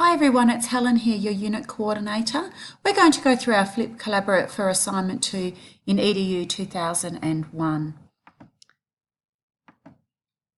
Hi everyone, it's Helen here, your unit coordinator. We're going to go through our Flip Collaborate for Assignment 2 in EDU 2001.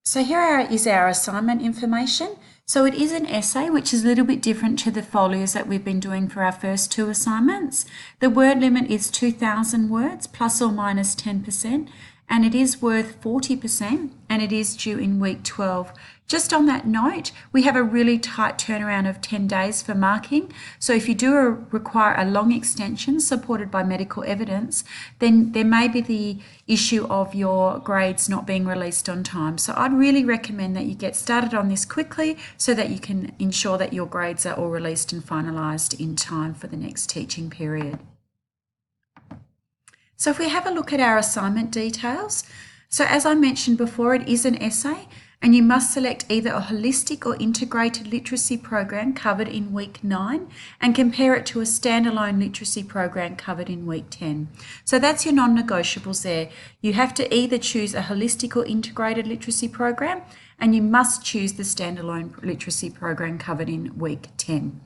So here is our assignment information. So it is an essay, which is a little bit different to the folios that we've been doing for our first two assignments. The word limit is 2,000 words, plus or minus 10%, and it is worth 40%, and it is due in week 12. Just on that note, we have a really tight turnaround of 10 days for marking. So if you do require a long extension supported by medical evidence, then there may be the issue of your grades not being released on time. So I'd really recommend that you get started on this quickly so that you can ensure that your grades are all released and finalised in time for the next teaching period. So if we have a look at our assignment details, so as I mentioned before, it is an essay and you must select either a holistic or integrated literacy program covered in week 9 and compare it to a standalone literacy program covered in week 10. So that's your non-negotiables there. You have to either choose a holistic or integrated literacy program, and you must choose the standalone literacy program covered in week 10.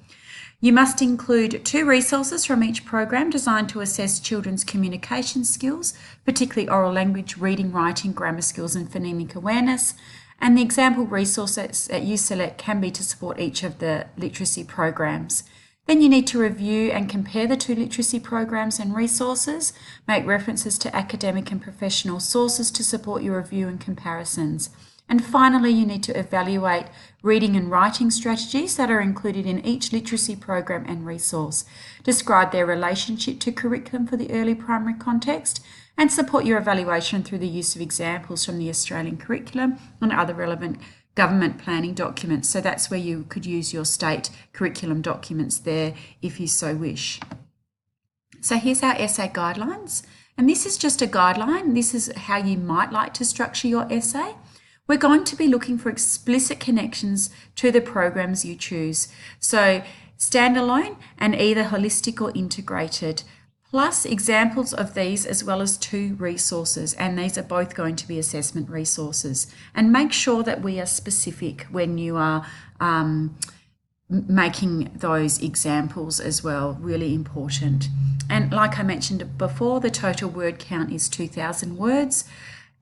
You must include 2 resources from each program designed to assess children's communication skills, particularly oral language, reading, writing, grammar skills and phonemic awareness. And the example resources that you select can be to support each of the literacy programs. Then you need to review and compare the 2 literacy programs and resources, make references to academic and professional sources to support your review and comparisons. And finally, you need to evaluate reading and writing strategies that are included in each literacy program and resource, describe their relationship to curriculum for the early primary context, and support your evaluation through the use of examples from the Australian curriculum and other relevant government planning documents. So that's where you could use your state curriculum documents there if you so wish. So here's our essay guidelines, and this is just a guideline. This is how you might like to structure your essay. We're going to be looking for explicit connections to the programs you choose. So standalone and either holistic or integrated, plus examples of these as well as 2 resources. And these are both going to be assessment resources. And make sure that we are specific when you are making those examples as well, really important. And like I mentioned before, the total word count is 2,000 words.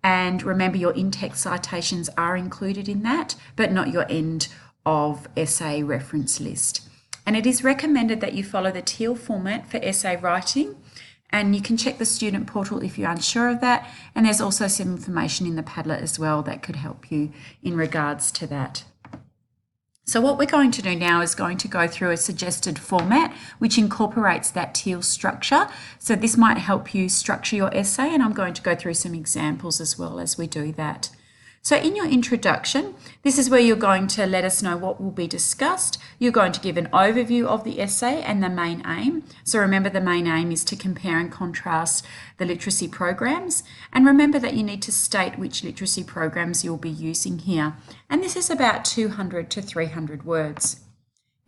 And remember, your in-text citations are included in that, but not your end of essay reference list. And it is recommended that you follow the TEAL format for essay writing, and you can check the student portal if you're unsure of that. And there's also some information in the Padlet as well that could help you in regards to that. So what we're going to do now is going to go through a suggested format which incorporates that TEAL structure. So this might help you structure your essay, and I'm going to go through some examples as well as we do that. So in your introduction, this is where you're going to let us know what will be discussed. You're going to give an overview of the essay and the main aim. So remember, the main aim is to compare and contrast the literacy programs. And remember that you need to state which literacy programs you'll be using here. And this is about 200 to 300 words.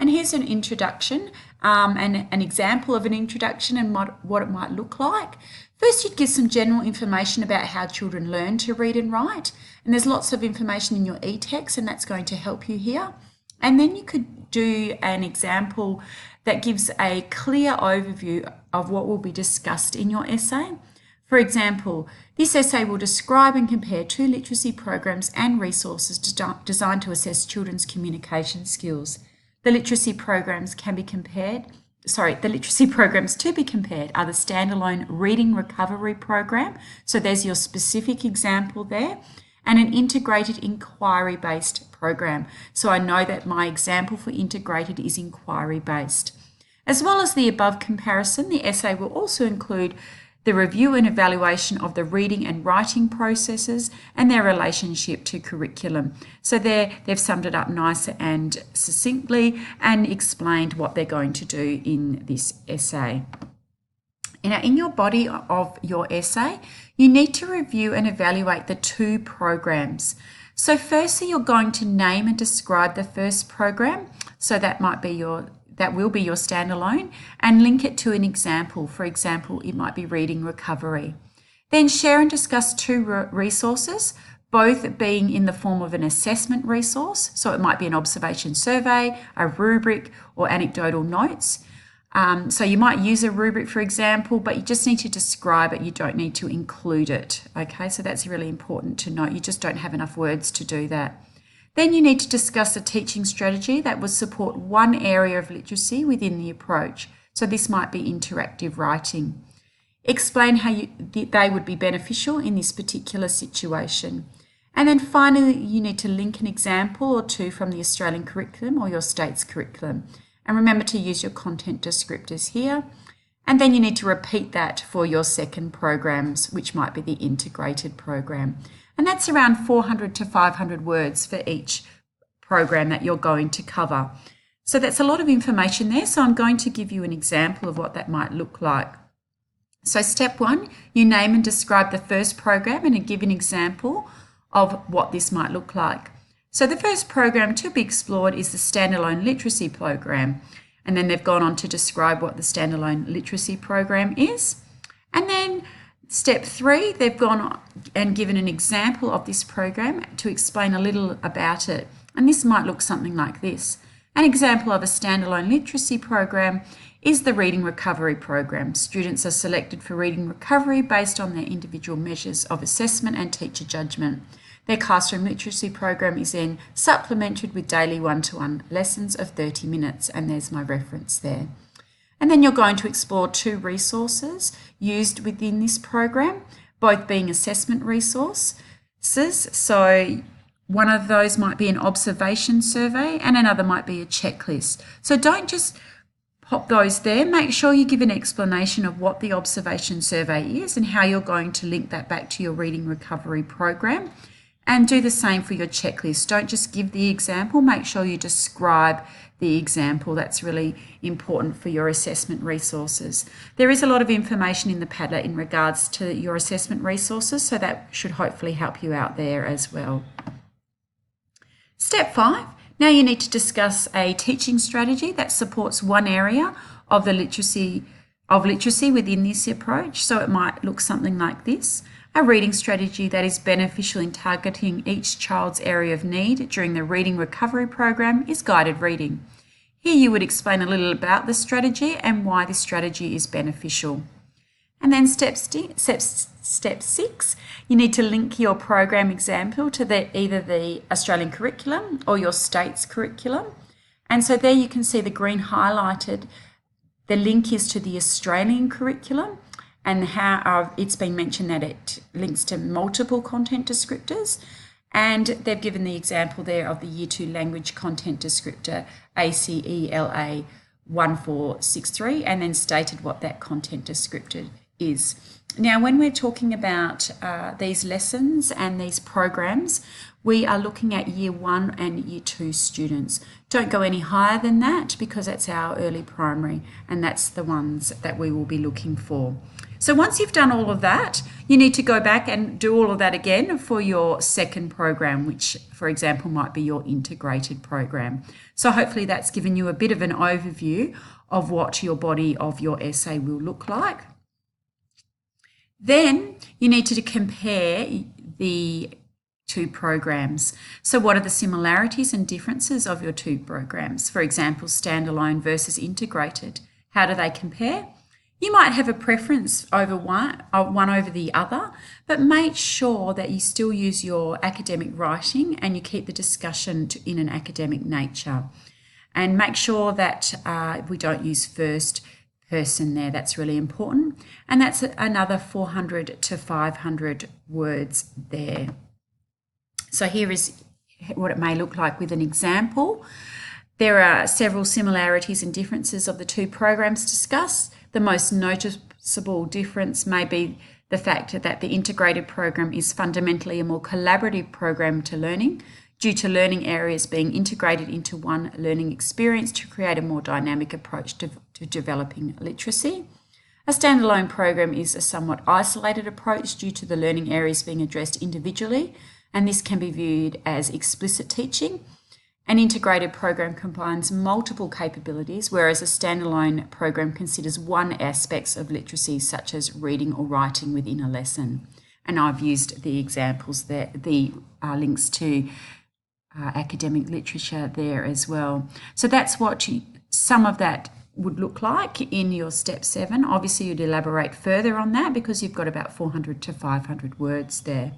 And here's an introduction and an example of an introduction and what it might look like. First, you'd give some general information about how children learn to read and write. And there's lots of information in your e-text, and that's going to help you here. And then you could do an example that gives a clear overview of what will be discussed in your essay. For example, this essay will describe and compare 2 literacy programs and resources designed to assess children's communication skills. The literacy programs to be compared are the standalone Reading Recovery Program. So there's your specific example there, and an integrated inquiry-based program. So I know that my example for integrated is inquiry-based. As well as the above comparison, the essay will also include the review and evaluation of the reading and writing processes and their relationship to curriculum. So there, they've summed it up nice and succinctly and explained what they're going to do in this essay. Now, in your body of your essay, you need to review and evaluate the 2 programs. So firstly, you're going to name and describe the first program. So that will be your standalone, and link it to an example. For example, it might be reading recovery. Then share and discuss 2 resources, both being in the form of an assessment resource. So it might be an observation survey, a rubric, or anecdotal notes. So you might use a rubric, for example, but you just need to describe it. You don't need to include it. Okay, so that's really important to note. You just don't have enough words to do that. Then you need to discuss a teaching strategy that would support one area of literacy within the approach. So this might be interactive writing. Explain how they would be beneficial in this particular situation. And then finally, you need to link an example or two from the Australian curriculum or your state's curriculum. And remember to use your content descriptors here. And then you need to repeat that for your second programs, which might be the integrated program. And that's around 400 to 500 words for each program that you're going to cover. So that's a lot of information there. So I'm going to give you an example of what that might look like. So step 1, you name and describe the first program and give an example of what this might look like. So the first program to be explored is the standalone literacy program. And then they've gone on to describe what the standalone literacy program is. And then step 3, they've gone on and given an example of this program to explain a little about it. And this might look something like this. An example of a standalone literacy program is the Reading Recovery Program. Students are selected for reading recovery based on their individual measures of assessment and teacher judgment. Their classroom literacy program is then supplemented with daily one-to-one lessons of 30 minutes, and there's my reference there. And then you're going to explore 2 resources used within this program, both being assessment resources. So one of those might be an observation survey and another might be a checklist. So don't just pop those there. Make sure you give an explanation of what the observation survey is and how you're going to link that back to your reading recovery program. And do the same for your checklist. Don't just give the example, make sure you describe the example. That's really important for your assessment resources. There is a lot of information in the Padlet in regards to your assessment resources, so that should hopefully help you out there as well. Step 5, now you need to discuss a teaching strategy that supports one area of the literacy within this approach. So it might look something like this. A reading strategy that is beneficial in targeting each child's area of need during the reading recovery program is guided reading. Here you would explain a little about the strategy and why this strategy is beneficial. And then step 6, you need to link your program example to either the Australian curriculum or your state's curriculum. And so there you can see the green highlighted. The link is to the Australian curriculum, and how it's been mentioned that it links to multiple content descriptors. And they've given the example there of the Year 2 language content descriptor ACELA 1463, and then stated what that content descriptor is. Now, when we're talking about these lessons and these programs, we are looking at Year 1 and Year 2 students. Don't go any higher than that because that's our early primary, and that's the ones that we will be looking for. So once you've done all of that, you need to go back and do all of that again for your second program, which, for example, might be your integrated program. So hopefully that's given you a bit of an overview of what your body of your essay will look like. Then you need to compare the 2 programs. So what are the similarities and differences of your 2 programs? For example, standalone versus integrated. How do they compare? You might have a preference over one over the other, but make sure that you still use your academic writing and you keep the discussion in an academic nature. And make sure that we don't use first person there. That's really important. And that's another 400 to 500 words there. So here is what it may look like with an example. There are several similarities and differences of the 2 programs discussed. The most noticeable difference may be the fact that the integrated program is fundamentally a more collaborative program to learning, due to learning areas being integrated into one learning experience to create a more dynamic approach to developing literacy. A standalone program is a somewhat isolated approach due to the learning areas being addressed individually, and this can be viewed as explicit teaching. An integrated program combines multiple capabilities, whereas a standalone program considers one aspect of literacy, such as reading or writing within a lesson. And I've used the examples there, the links to academic literature there as well. So that's what some of that would look like in your step 7. Obviously, you'd elaborate further on that because you've got about 400 to 500 words there.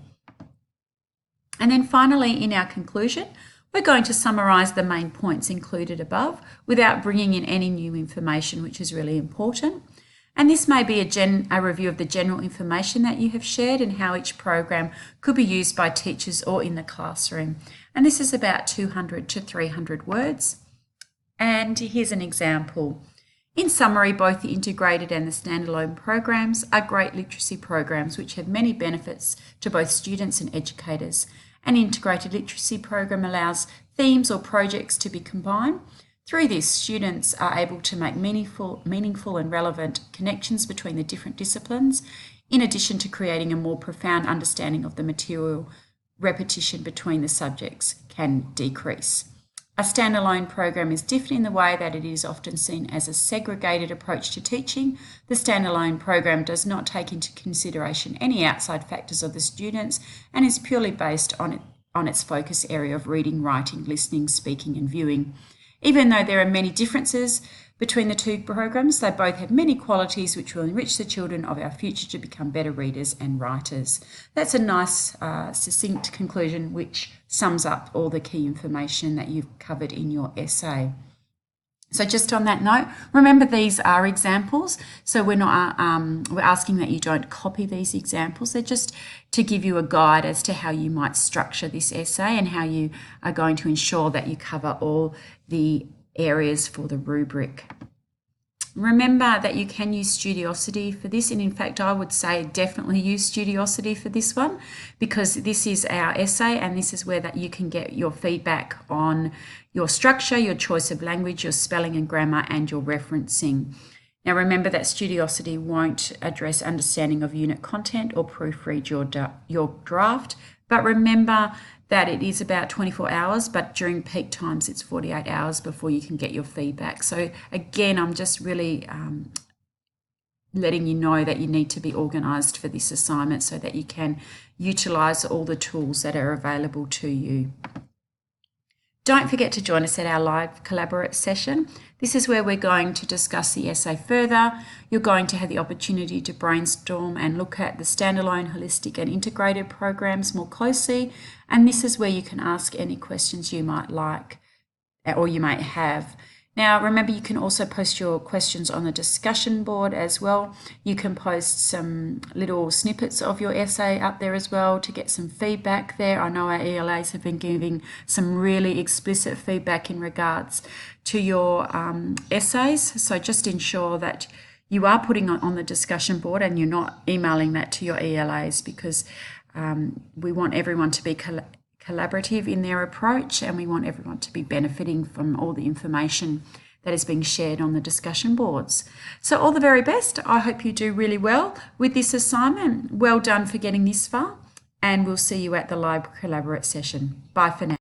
And then finally, in our conclusion, we're going to summarise the main points included above without bringing in any new information, which is really important. And this may be a review of the general information that you have shared and how each program could be used by teachers or in the classroom. And this is about 200 to 300 words. And here's an example. In summary, both the integrated and the standalone programs are great literacy programs which have many benefits to both students and educators. An integrated literacy program allows themes or projects to be combined. Through this, students are able to make meaningful and relevant connections between the different disciplines, in addition to creating a more profound understanding of the material. Repetition between the subjects can decrease. A standalone program is different in the way that it is often seen as a segregated approach to teaching. The standalone program does not take into consideration any outside factors of the students and is purely based on its focus area of reading, writing, listening, speaking and viewing. Even though there are many differences between the two programs, they both have many qualities which will enrich the children of our future to become better readers and writers. That's a nice, succinct conclusion which sums up all the key information that you've covered in your essay. So just on that note, remember these are examples, so we're asking that you don't copy these examples. They're just to give you a guide as to how you might structure this essay and how you are going to ensure that you cover all the areas for the rubric. Remember that you can use Studiosity for this, and in fact I would say definitely use Studiosity for this one because this is our essay and this is where that you can get your feedback on your structure, your choice of language, your spelling and grammar and your referencing. Now remember that Studiosity won't address understanding of unit content or proofread your draft, but remember that it is about 24 hours, but during peak times it's 48 hours before you can get your feedback. So again, I'm just really letting you know that you need to be organised for this assignment so that you can utilise all the tools that are available to you. Don't forget to join us at our live Collaborate session. This is where we're going to discuss the essay further. You're going to have the opportunity to brainstorm and look at the standalone, holistic and integrated programs more closely. And this is where you can ask any questions you might like or you might have. Now, remember, you can also post your questions on the discussion board as well. You can post some little snippets of your essay up there as well to get some feedback there. I know our ELAs have been giving some really explicit feedback in regards to your essays. So just ensure that you are putting on the discussion board and you're not emailing that to your ELAs because we want everyone to be collaborative in their approach and we want everyone to be benefiting from all the information that is being shared on the discussion boards. So all the very best. I hope you do really well with this assignment. Well done for getting this far and we'll see you at the live Collaborate session. Bye for now.